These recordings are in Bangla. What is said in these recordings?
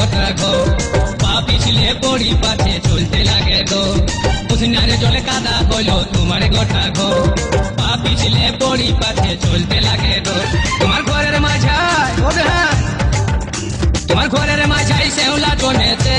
গোটা ঘো পা পিছলে পড়ি পাছে চলতে লাগে গো উঠনারে জলে কাদা হলো তোমার গোটা ঘো পা পিছলে পড়ি পাছে চলতে লাগে গো তোমার ঘরের মাঝায় ও বেহান তোমার ঘরের মাঝাই শেওলা জমেছে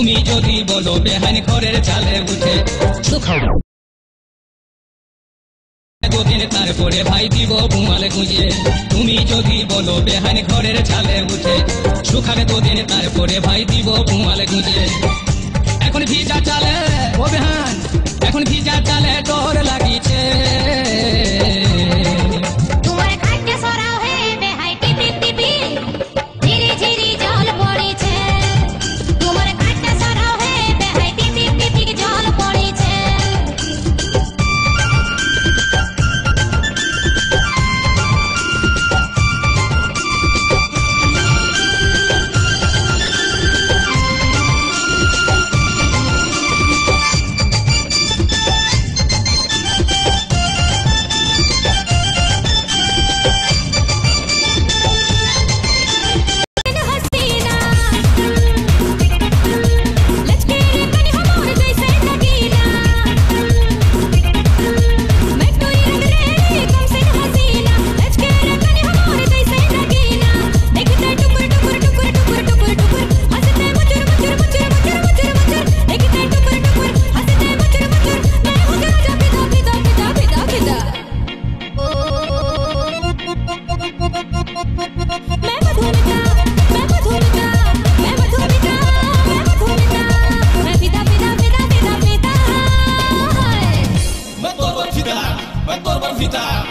তুমি যদি বলো বেহান ঘরের চালে উঠে দুদিন তারপরে ভাই দিব বুমাল গুঁজে তুমি যদি বলো বেহান ঘরের চালে উঠে সুখাবে দুদিন তারপরে ভাই দিব বুমাল গুঁজে এখন ভিজা চালে ও বেহান এখন ভিজা চালে ডর লাগিছে Vita,